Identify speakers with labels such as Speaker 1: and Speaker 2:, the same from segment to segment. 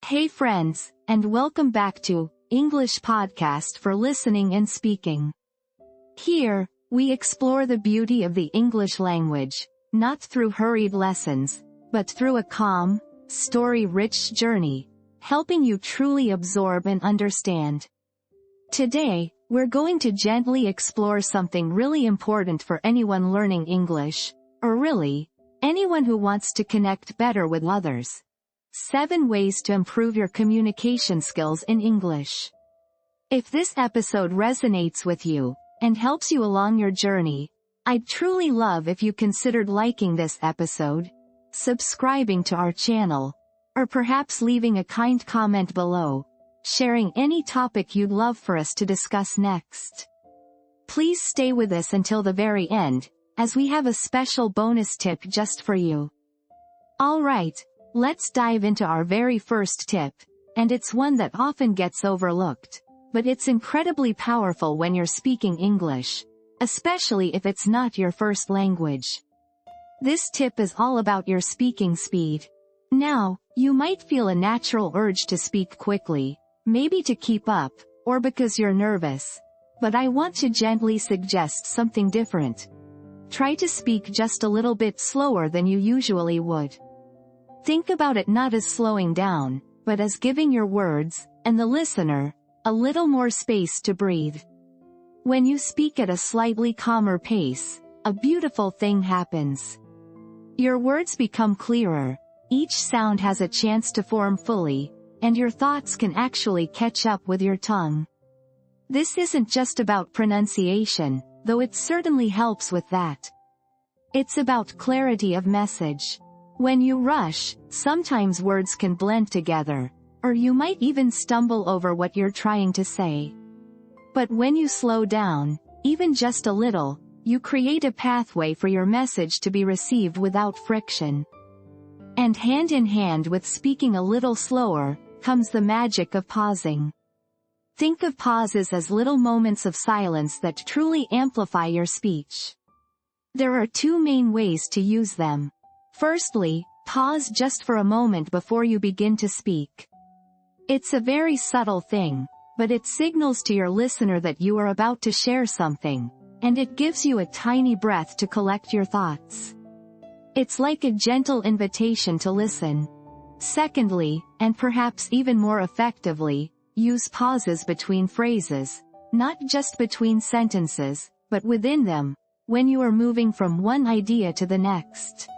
Speaker 1: Hey friends, and welcome back to English Podcast for Listening and Speaking. Here, we explore the beauty of the English language, not through hurried lessons, but through a calm, story-rich journey, helping you truly absorb and understand. Today, we're going to gently explore something really important for anyone learning English, or really, anyone who wants to connect better with others. 7 ways to improve your communication skills in English. If this episode resonates with you, and helps you along your journey, I'd truly love if you considered liking this episode, subscribing to our channel, or perhaps leaving a kind comment below, sharing any topic you'd love for us to discuss next. Please stay with us until the very end, as we have a special bonus tip just for you. Alright, let's dive into our very first tip, and it's one that often gets overlooked, but it's incredibly powerful when you're speaking English, especially if it's not your first language. This tip is all about your speaking speed. Now, you might feel a natural urge to speak quickly, maybe to keep up, or because you're nervous. But I want to gently suggest something different. Try to speak just a little bit slower than you usually would. Think about it not as slowing down, but as giving your words, and the listener, a little more space to breathe. When you speak at a slightly calmer pace, a beautiful thing happens. Your words become clearer, each sound has a chance to form fully, and your thoughts can actually catch up with your tongue. This isn't just about pronunciation, though it certainly helps with that. It's about clarity of message. When you rush, sometimes words can blend together, or you might even stumble over what you're trying to say. But when you slow down, even just a little, you create a pathway for your message to be received without friction. And hand in hand with speaking a little slower, comes the magic of pausing. Think of pauses as little moments of silence that truly amplify your speech. There are 2 main ways to use them. Firstly, pause just for a moment before you begin to speak. It's a very subtle thing, but it signals to your listener that you are about to share something, and it gives you a tiny breath to collect your thoughts. It's like a gentle invitation to listen. Secondly, and perhaps even more effectively, use pauses between phrases, not just between sentences, but within them, when you are moving from one idea to the next.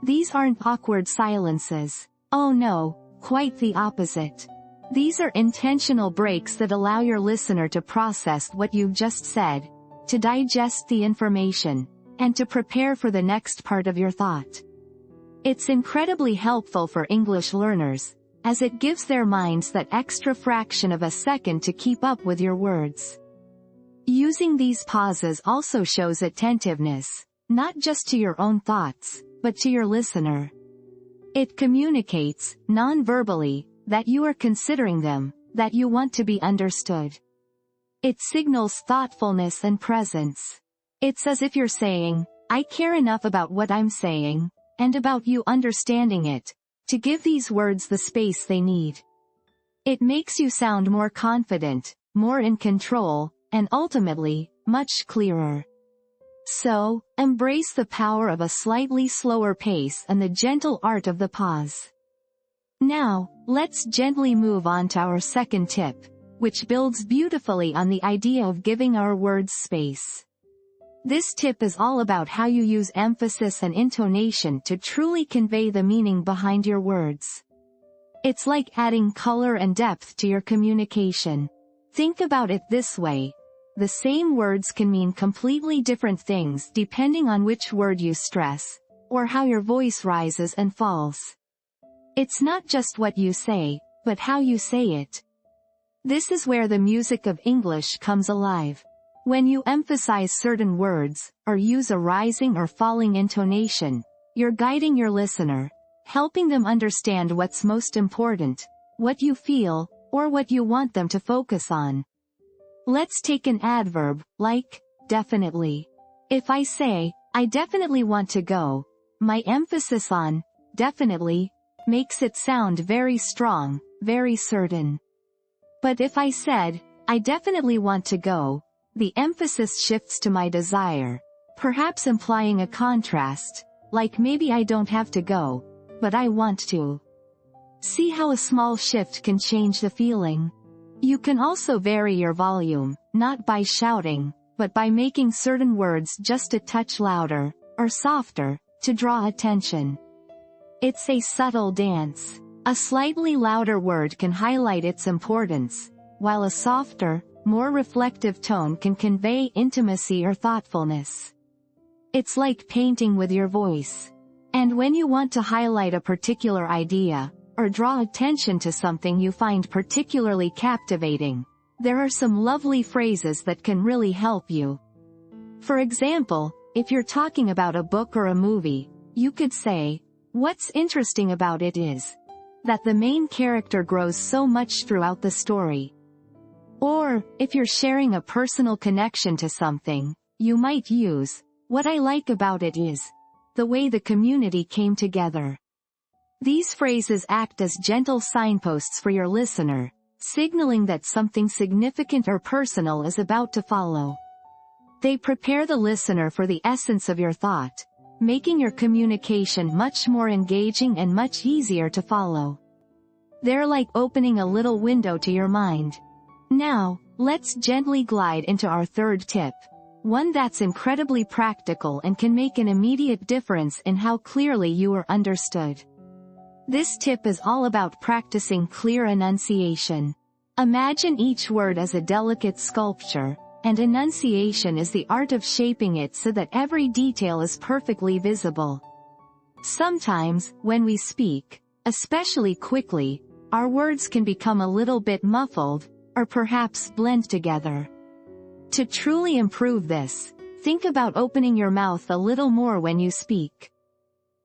Speaker 1: These aren't awkward silences. Oh no, quite the opposite. These are intentional breaks that allow your listener to process what you've just said, to digest the information, and to prepare for the next part of your thought. It's incredibly helpful for English learners, as it gives their minds that extra fraction of a second to keep up with your words. Using these pauses also shows attentiveness, not just to your own thoughts, but to your listener. It communicates, non-verbally, that you are considering them, that you want to be understood. It signals thoughtfulness and presence. It's as if you're saying, I care enough about what I'm saying, and about you understanding it, to give these words the space they need. It makes you sound more confident, more in control, and ultimately, much clearer. So, embrace the power of a slightly slower pace and the gentle art of the pause. Now, let's gently move on to our second tip, which builds beautifully on the idea of giving our words space. This tip is all about how you use emphasis and intonation to truly convey the meaning behind your words. It's like adding color and depth to your communication. Think about it this way. The same words can mean completely different things depending on which word you stress, or how your voice rises and falls. It's not just what you say, but how you say it. This is where the music of English comes alive. When you emphasize certain words, or use a rising or falling intonation, you're guiding your listener, helping them understand what's most important, what you feel, or what you want them to focus on. Let's take an adverb, like, definitely. If I say, I definitely want to go, my emphasis on, definitely, makes it sound very strong, very certain. But if I said, I definitely want to go, the emphasis shifts to my desire, perhaps implying a contrast, like maybe I don't have to go, but I want to. See how a small shift can change the feeling? You can also vary your volume, not by shouting, but by making certain words just a touch louder, or softer, to draw attention. It's a subtle dance. A slightly louder word can highlight its importance, while a softer, more reflective tone can convey intimacy or thoughtfulness. It's like painting with your voice. And when you want to highlight a particular idea, or draw attention to something you find particularly captivating, there are some lovely phrases that can really help you. For example, if you're talking about a book or a movie, you could say, "What's interesting about it is that the main character grows so much throughout the story." Or, if you're sharing a personal connection to something, you might use, "What I like about it is the way the community came together." These phrases act as gentle signposts for your listener, signaling that something significant or personal is about to follow. They prepare the listener for the essence of your thought, making your communication much more engaging and much easier to follow. They're like opening a little window to your mind. Now, let's gently glide into our third tip, one that's incredibly practical and can make an immediate difference in how clearly you are understood. This tip is all about practicing clear enunciation. Imagine each word as a delicate sculpture, and enunciation is the art of shaping it so that every detail is perfectly visible. Sometimes, when we speak, especially quickly, our words can become a little bit muffled, or perhaps blend together. To truly improve this, think about opening your mouth a little more when you speak.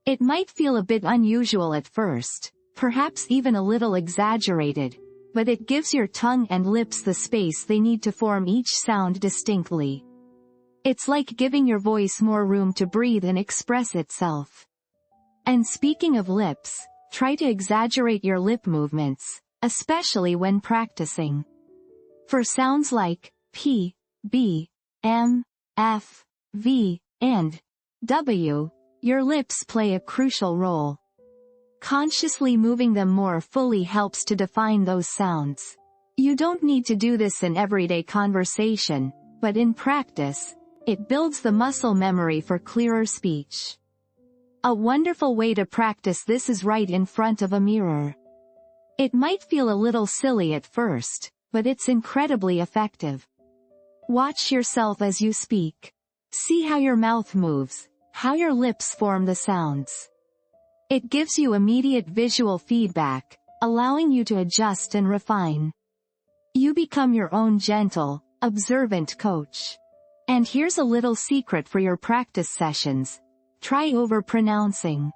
Speaker 1: It might feel a bit unusual at first, perhaps even a little exaggerated, but it gives your tongue and lips the space they need to form each sound distinctly. It's like giving your voice more room to breathe and express itself. And speaking of lips, try to exaggerate your lip movements, especially when practicing. For sounds like P, B, M, F, V, and W, your lips play a crucial role. Consciously moving them more fully helps to define those sounds. You don't need to do this in everyday conversation, but in practice, it builds the muscle memory for clearer speech. A wonderful way to practice this is right in front of a mirror. It might feel a little silly at first, but it's incredibly effective. Watch yourself as you speak. See how your mouth moves, how your lips form the sounds. It gives you immediate visual feedback, allowing you to adjust and refine. You become your own gentle, observant coach. And here's a little secret for your practice sessions. Try overpronouncing.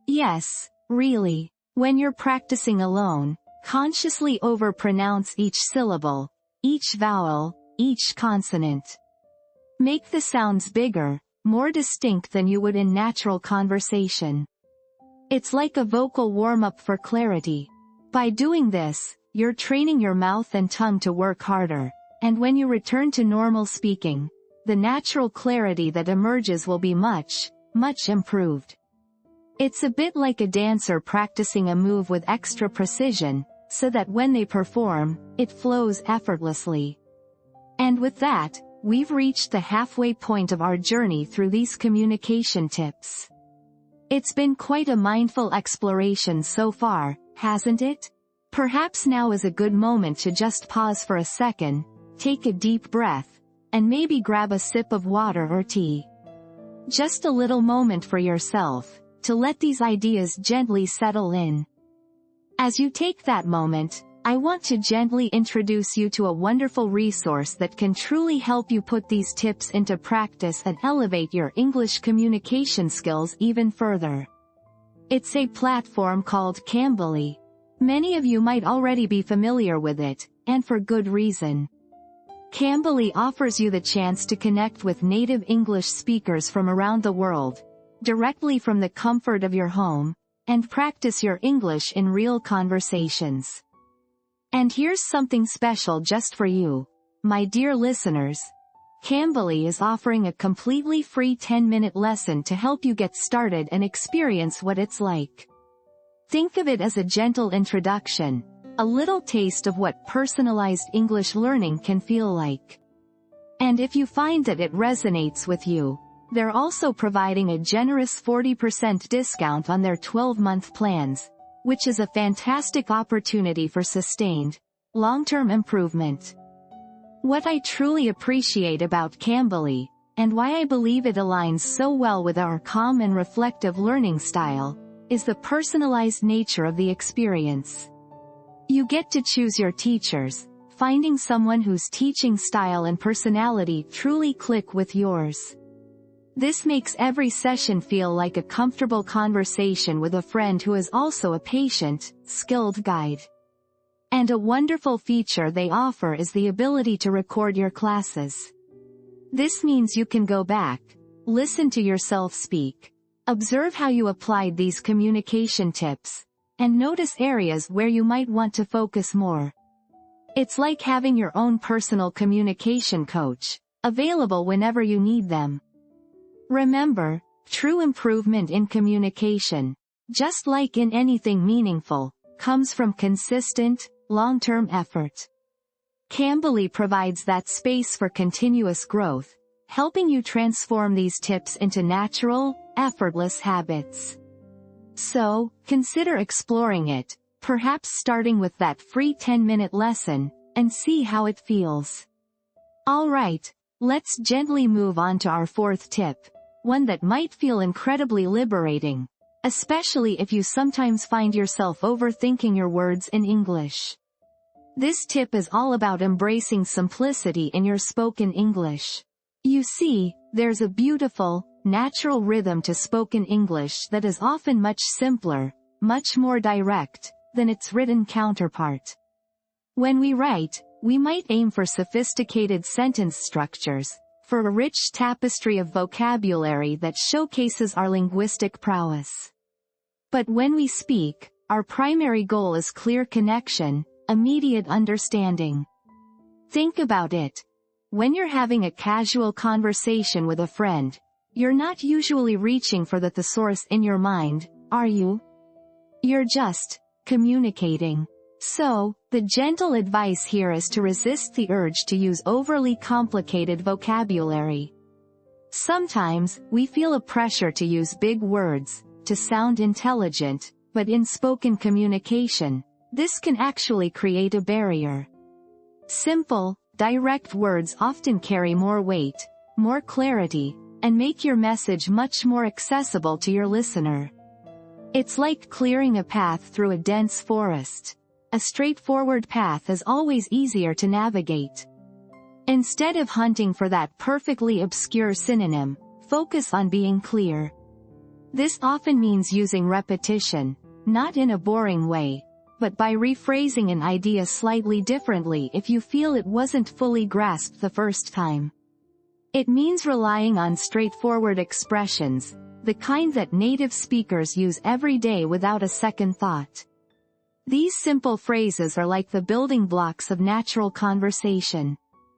Speaker 1: Yes, really. When you're practicing alone, consciously overpronounce each syllable, each vowel, each consonant. Make the sounds bigger, more distinct than you would in natural conversation. It's like a vocal warm-up for clarity. By doing this, you're training your mouth and tongue to work harder, and when you return to normal speaking, the natural clarity that emerges will be much, much improved. It's a bit like a dancer practicing a move with extra precision, so that when they perform, it flows effortlessly. And with that, we've reached the halfway point of our journey through these communication tips. It's been quite a mindful exploration so far, hasn't it? Perhaps now is a good moment to just pause for a second, take a deep breath, and maybe grab a sip of water or tea. Just a little moment for yourself, to let these ideas gently settle in. As you take that moment, I want to gently introduce you to a wonderful resource that can truly help you put these tips into practice and elevate your English communication skills even further. It's a platform called Cambly. Many of you might already be familiar with it, and for good reason. Cambly offers you the chance to connect with native English speakers from around the world, directly from the comfort of your home, and practice your English in real conversations. And here's something special just for you, my dear listeners. Cambly is offering a completely free 10-minute lesson to help you get started and experience what it's like. Think of it as a gentle introduction, a little taste of what personalized English learning can feel like. And if you find that it resonates with you, they're also providing a generous 40% discount on their 12-month plans, which is a fantastic opportunity for sustained, long-term improvement. What I truly appreciate about Cambly, and why I believe it aligns so well with our calm and reflective learning style, is the personalized nature of the experience. You get to choose your teachers, finding someone whose teaching style and personality truly click with yours. This makes every session feel like a comfortable conversation with a friend who is also a patient, skilled guide. And a wonderful feature they offer is the ability to record your classes. This means you can go back, listen to yourself speak, observe how you applied these communication tips, and notice areas where you might want to focus more. It's like having your own personal communication coach, available whenever you need them. Remember, true improvement in communication, just like in anything meaningful, comes from consistent, long-term effort. Cambly provides that space for continuous growth, helping you transform these tips into natural, effortless habits. So, consider exploring it, perhaps starting with that free 10-minute lesson, and see how it feels. Alright, let's gently move on to our fourth tip, one that might feel incredibly liberating, especially if you sometimes find yourself overthinking your words in English. This tip is all about embracing simplicity in your spoken English. You see, there's a beautiful, natural rhythm to spoken English that is often much simpler, much more direct, than its written counterpart. When we write, we might aim for sophisticated sentence structures, for a rich tapestry of vocabulary that showcases our linguistic prowess. But when we speak, our primary goal is clear connection, immediate understanding. Think about it. When you're having a casual conversation with a friend, you're not usually reaching for the thesaurus in your mind, are you? You're just communicating. So, the gentle advice here is to resist the urge to use overly complicated vocabulary. Sometimes, we feel a pressure to use big words, to sound intelligent, but in spoken communication, this can actually create a barrier. Simple, direct words often carry more weight, more clarity, and make your message much more accessible to your listener. It's like clearing a path through a dense forest. A straightforward path is always easier to navigate. Instead of hunting for that perfectly obscure synonym, focus on being clear. This often means using repetition, not in a boring way, but by rephrasing an idea slightly differently if you feel it wasn't fully grasped the first time. It means relying on straightforward expressions, the kind that native speakers use every day without a second thought. These simple phrases are like the building blocks of natural conversation.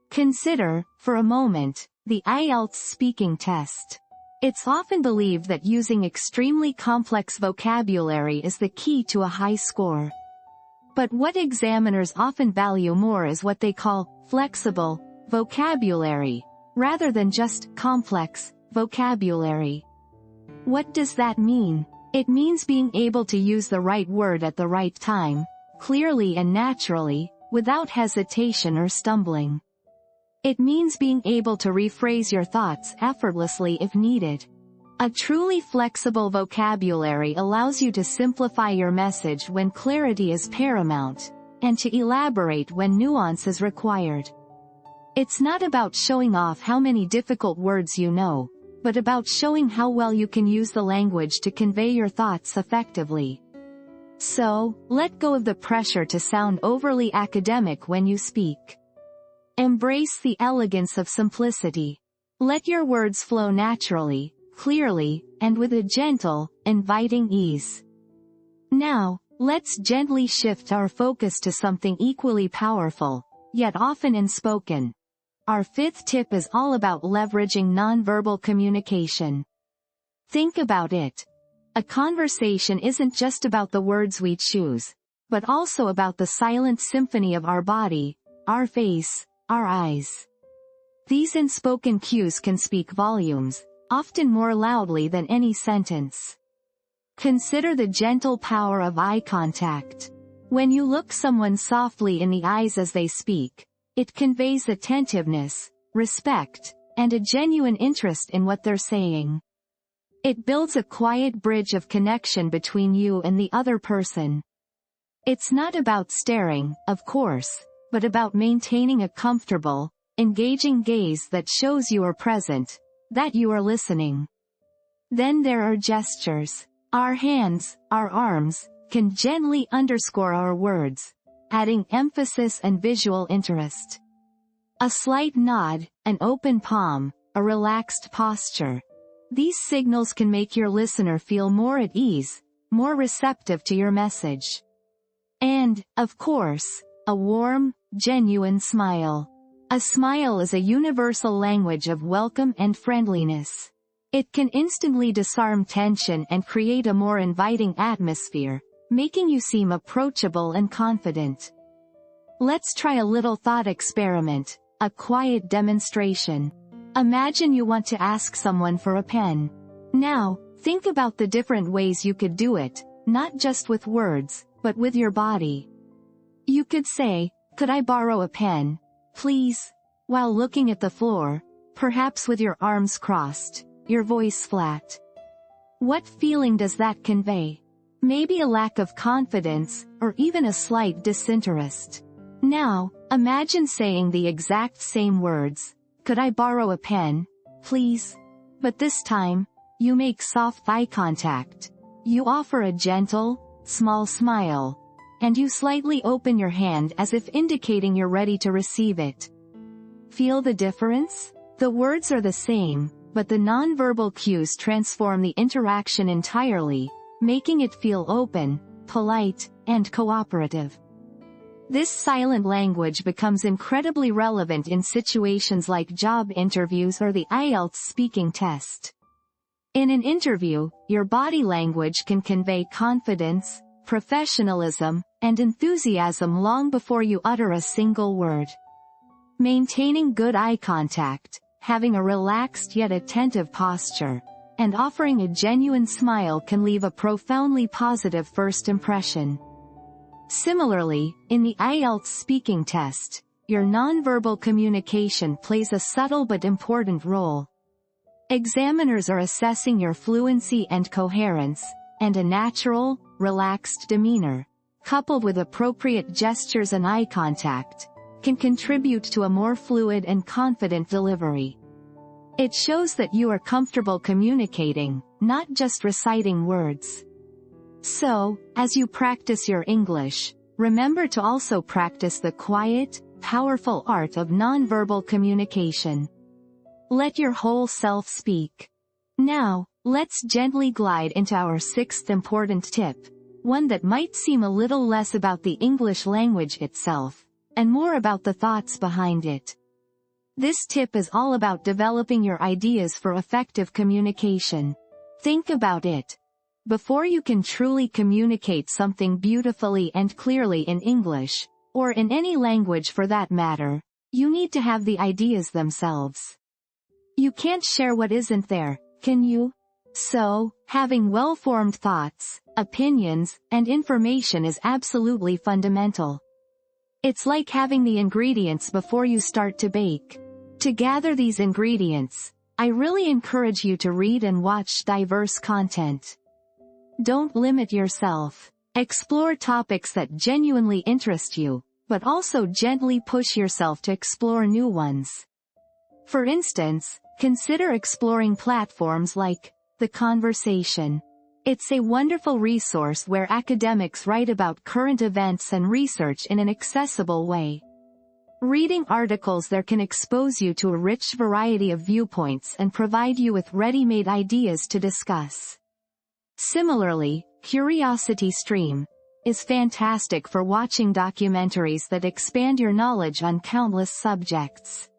Speaker 1: Consider, for a moment, the IELTS speaking test. It's often believed that using extremely complex vocabulary is the key to a high score. But what examiners often value more is what they call flexible vocabulary, rather than just complex vocabulary. What does that mean? It means being able to use the right word at the right time, clearly and naturally, without hesitation or stumbling. It means being able to rephrase your thoughts effortlessly if needed. A truly flexible vocabulary allows you to simplify your message when clarity is paramount, and to elaborate when nuance is required. It's not about showing off how many difficult words you know, but about showing how well you can use the language to convey your thoughts effectively. So, let go of the pressure to sound overly academic when you speak. Embrace the elegance of simplicity. Let your words flow naturally, clearly, and with a gentle, inviting ease. Now, let's gently shift our focus to something equally powerful, yet often unspoken. Our fifth tip is all about leveraging nonverbal communication. Think about it. A conversation isn't just about the words we choose, but also about the silent symphony of our body, our face, our eyes. These unspoken cues can speak volumes, often more loudly than any sentence. Consider the gentle power of eye contact. When you look someone softly in the eyes as they speak, it conveys attentiveness, respect, and a genuine interest in what they're saying. It builds a quiet bridge of connection between you and the other person. It's not about staring, of course, but about maintaining a comfortable, engaging gaze that shows you are present, that you are listening. Then there are gestures. Our hands, our arms, can gently underscore our words, adding emphasis and visual interest. A slight nod, an open palm, a relaxed posture. These signals can make your listener feel more at ease, more receptive to your message. And, of course, a warm, genuine smile. A smile is a universal language of welcome and friendliness. It can instantly disarm tension and create a more inviting atmosphere, making you seem approachable and confident. Let's try a little thought experiment, a quiet demonstration. Imagine you want to ask someone for a pen. Now, think about the different ways you could do it, not just with words, but with your body. You could say, "Could I borrow a pen, please?" while looking at the floor, perhaps with your arms crossed, your voice flat. What feeling does that convey? Maybe a lack of confidence, or even a slight disinterest. Now, imagine saying the exact same words, "Could I borrow a pen, please?" But this time, you make soft eye contact. You offer a gentle, small smile, and you slightly open your hand as if indicating you're ready to receive it. Feel the difference? The words are the same, but the nonverbal cues transform the interaction entirely, making it feel open, polite, and cooperative. This silent language becomes incredibly relevant in situations like job interviews or the IELTS speaking test. In an interview, your body language can convey confidence, professionalism, and enthusiasm long before you utter a single word. Maintaining good eye contact, having a relaxed yet attentive posture, and offering a genuine smile can leave a profoundly positive first impression. Similarly, in the IELTS speaking test, your nonverbal communication plays a subtle but important role. Examiners are assessing your fluency and coherence, and a natural, relaxed demeanor, coupled with appropriate gestures and eye contact, can contribute to a more fluid and confident delivery. It shows that you are comfortable communicating, not just reciting words. So, as you practice your English, remember to also practice the quiet, powerful art of nonverbal communication. Let your whole self speak. Now, let's gently glide into our sixth important tip, one that might seem a little less about the English language itself, and more about the thoughts behind it. This tip is all about developing your ideas for effective communication. Think about it. Before you can truly communicate something beautifully and clearly in English, or in any language for that matter, you need to have the ideas themselves. You can't share what isn't there, can you? So, having well-formed thoughts, opinions, and information is absolutely fundamental. It's like having the ingredients before you start to bake. To gather these ingredients, I really encourage you to read and watch diverse content. Don't limit yourself. Explore topics that genuinely interest you, but also gently push yourself to explore new ones. For instance, consider exploring platforms like The Conversation. It's a wonderful resource where academics write about current events and research in an accessible way. Reading articles there can expose you to a rich variety of viewpoints and provide you with ready-made ideas to discuss. Similarly, Curiosity Stream, is fantastic for watching documentaries that expand your knowledge on countless subjects.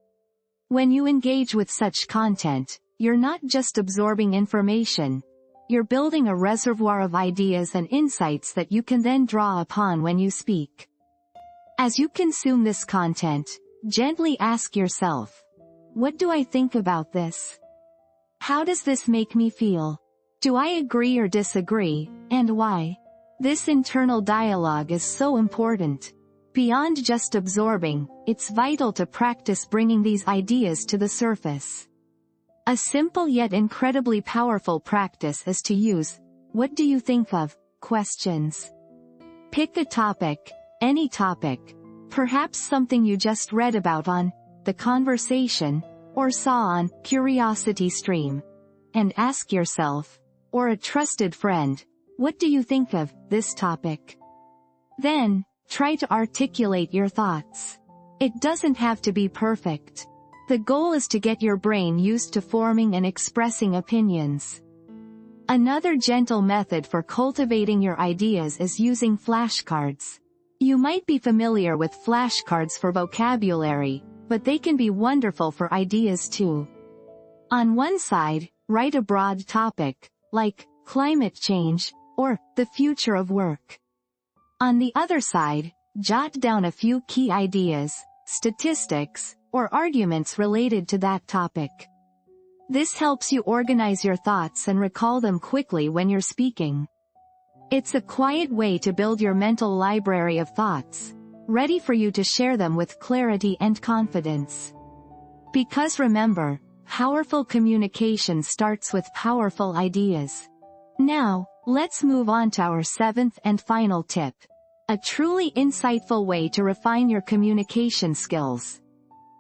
Speaker 1: When you engage with such content, you're not just absorbing information, you're building a reservoir of ideas and insights that you can then draw upon when you speak. As you consume this content, gently ask yourself, what do I think about this? How does this make me feel? Do I agree or disagree, and why? This internal dialogue is so important. Beyond just absorbing, it's vital to practice bringing these ideas to the surface. A simple yet incredibly powerful practice is to use, "What do you think of?" questions. Pick a topic, any topic, perhaps something you just read about on The Conversation, or saw on Curiosity Stream, and ask yourself, or a trusted friend, what do you think of this topic? Then, try to articulate your thoughts. It doesn't have to be perfect. The goal is to get your brain used to forming and expressing opinions. Another gentle method for cultivating your ideas is using flashcards. You might be familiar with flashcards for vocabulary, but they can be wonderful for ideas too. On one side, write a broad topic, like climate change, or the future of work. On the other side, jot down a few key ideas, statistics, or arguments related to that topic. This helps you organize your thoughts and recall them quickly when you're speaking. It's a quiet way to build your mental library of thoughts, ready for you to share them with clarity and confidence. Because remember, powerful communication starts with powerful ideas. Now, let's move on to our seventh and final tip. A truly insightful way to refine your communication skills.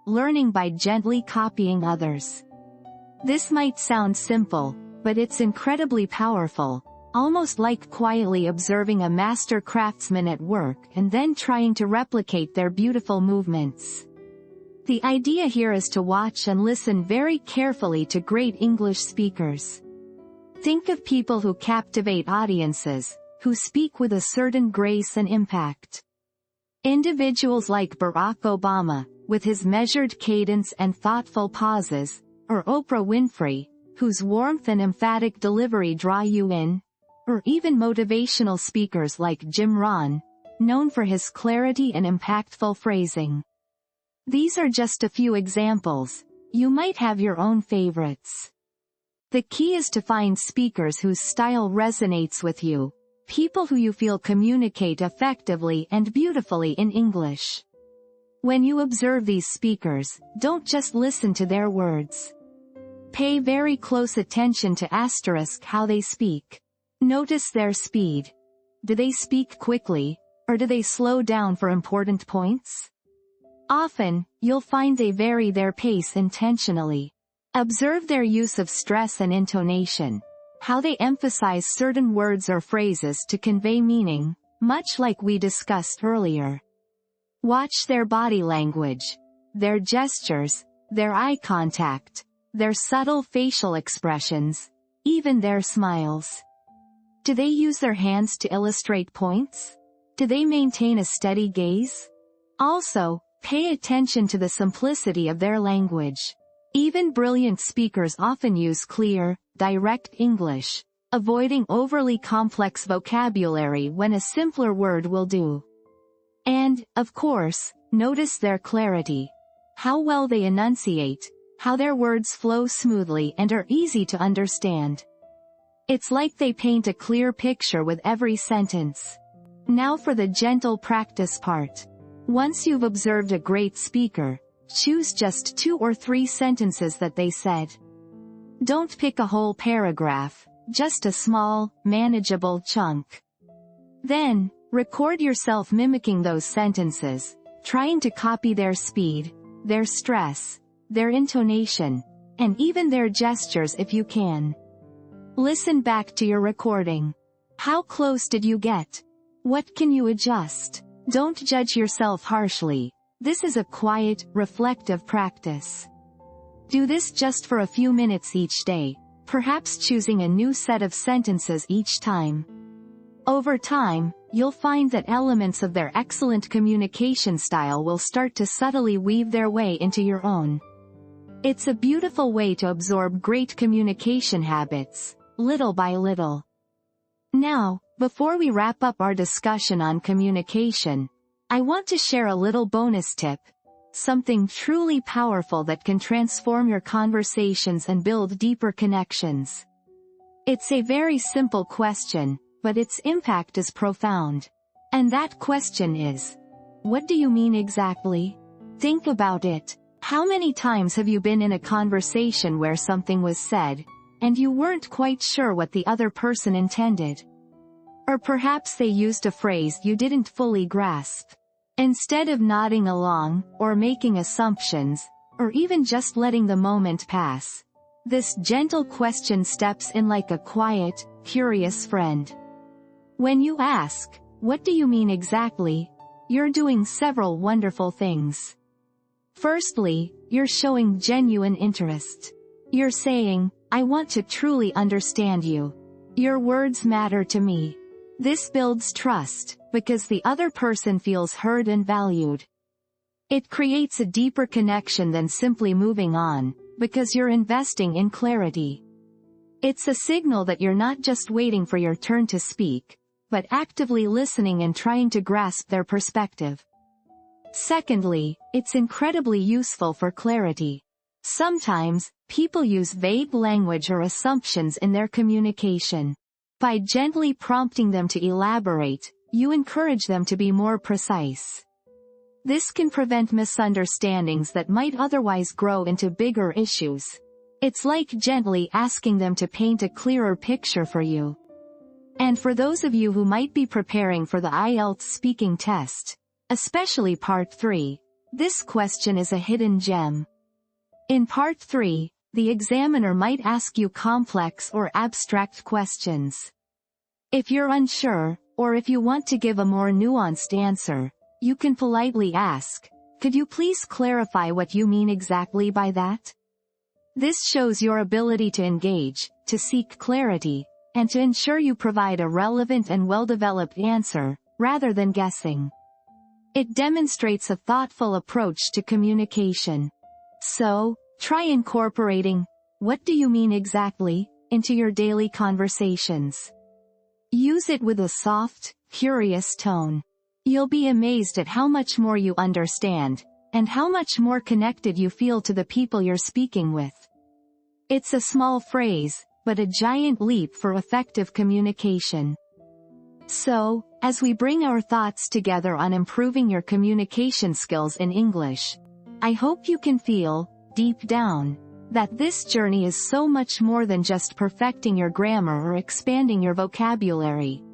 Speaker 1: Learning by gently copying others. This might sound simple, but it's incredibly powerful, almost like quietly observing a master craftsman at work and then trying to replicate their beautiful movements. The idea here is to watch and listen very carefully to great English speakers. Think of people who captivate audiences, who speak with a certain grace and impact. Individuals like Barack Obama, with his measured cadence and thoughtful pauses, or Oprah Winfrey, whose warmth and emphatic delivery draw you in, or even motivational speakers like Jim Rohn, known for his clarity and impactful phrasing. These are just a few examples. You might have your own favorites. The key is to find speakers whose style resonates with you, people who you feel communicate effectively and beautifully in English. When you observe these speakers, don't just listen to their words. Pay very close attention to how they speak. Notice their speed. Do they speak quickly, or do they slow down for important points? Often, you'll find they vary their pace intentionally. Observe their use of stress and intonation, how they emphasize certain words or phrases to convey meaning, much like we discussed earlier. Watch their body language, their gestures, their eye contact, their subtle facial expressions, even their smiles. Do they use their hands to illustrate points? Do they maintain a steady gaze? Also, pay attention to the simplicity of their language. Even brilliant speakers often use clear, direct English, avoiding overly complex vocabulary when a simpler word will do. And, of course, notice their clarity. How well they enunciate, how their words flow smoothly and are easy to understand. It's like they paint a clear picture with every sentence. Now for the gentle practice part. Once you've observed a great speaker, choose just 2 or 3 sentences that they said. Don't pick a whole paragraph, just a small, manageable chunk. Then, record yourself mimicking those sentences, trying to copy their speed, their stress, their intonation, and even their gestures if you can. Listen back to your recording. How close did you get? What can you adjust? Don't judge yourself harshly. This is a quiet, reflective practice. Do this just for a few minutes each day, perhaps choosing a new set of sentences each time. Over time, you'll find that elements of their excellent communication style will start to subtly weave their way into your own. It's a beautiful way to absorb great communication habits, little by little. Now, before we wrap up our discussion on communication, I want to share a little bonus tip, something truly powerful that can transform your conversations and build deeper connections. It's a very simple question, but its impact is profound. And that question is, what do you mean exactly? Think about it. How many times have you been in a conversation where something was said, and you weren't quite sure what the other person intended? Or perhaps they used a phrase you didn't fully grasp. Instead of nodding along, or making assumptions, or even just letting the moment pass, this gentle question steps in like a quiet, curious friend. When you ask, what do you mean exactly? You're doing several wonderful things. Firstly, you're showing genuine interest. You're saying, I want to truly understand you. Your words matter to me. This builds trust, because the other person feels heard and valued. It creates a deeper connection than simply moving on, because you're investing in clarity. It's a signal that you're not just waiting for your turn to speak, but actively listening and trying to grasp their perspective. Secondly, it's incredibly useful for clarity. Sometimes, people use vague language or assumptions in their communication. By gently prompting them to elaborate, you encourage them to be more precise. This can prevent misunderstandings that might otherwise grow into bigger issues. It's like gently asking them to paint a clearer picture for you. And for those of you who might be preparing for the IELTS speaking test, especially Part 3, this question is a hidden gem. In Part 3, the examiner might ask you complex or abstract questions. If you're unsure, or if you want to give a more nuanced answer, you can politely ask, could you please clarify what you mean exactly by that? This shows your ability to engage, to seek clarity, and to ensure you provide a relevant and well-developed answer, rather than guessing. It demonstrates a thoughtful approach to communication. So, try incorporating, what do you mean exactly, into your daily conversations. Use it with a soft, curious tone. You'll be amazed at how much more you understand, and how much more connected you feel to the people you're speaking with. It's a small phrase, but a giant leap for effective communication. So, as we bring our thoughts together on improving your communication skills in English, I hope you can feel, deep down, that this journey is so much more than just perfecting your grammar or expanding your vocabulary.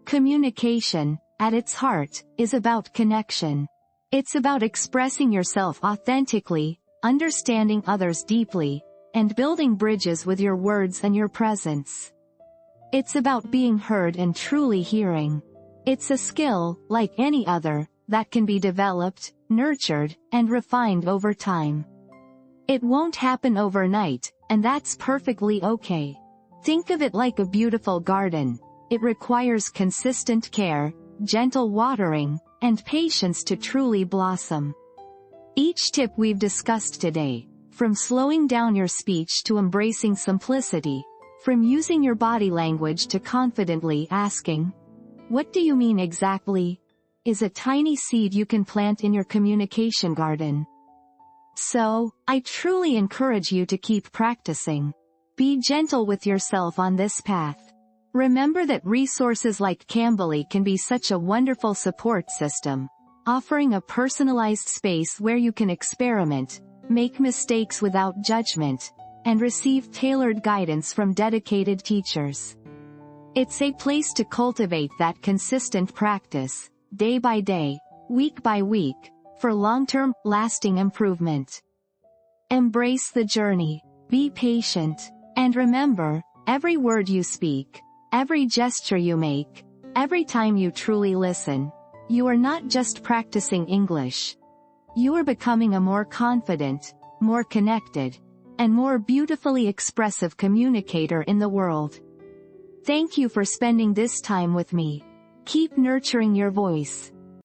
Speaker 1: Communication, at its heart, is about connection. It's about expressing yourself authentically, understanding others deeply, and building bridges with your words and your presence. It's about being heard and truly hearing. It's a skill, like any other, that can be developed, nurtured, and refined over time. It won't happen overnight, and that's perfectly okay. Think of it like a beautiful garden. It requires consistent care, gentle watering, and patience to truly blossom. Each tip we've discussed today, from slowing down your speech to embracing simplicity, from using your body language to confidently asking, what do you mean exactly? Is a tiny seed you can plant in your communication garden. So, I truly encourage you to keep practicing. Be gentle with yourself on this path. Remember that resources like Cambly can be such a wonderful support system, offering a personalized space where you can experiment, make mistakes without judgment, and receive tailored guidance from dedicated teachers. It's a place to cultivate that consistent practice, day by day, week by week, for long-term, lasting improvement. Embrace the journey, be patient, and remember, every word you speak, every gesture you make, every time you truly listen, you are not just practicing English. You are becoming a more confident, more connected, and more beautifully expressive communicator in the world. Thank you for spending this time with me. Keep nurturing your voice.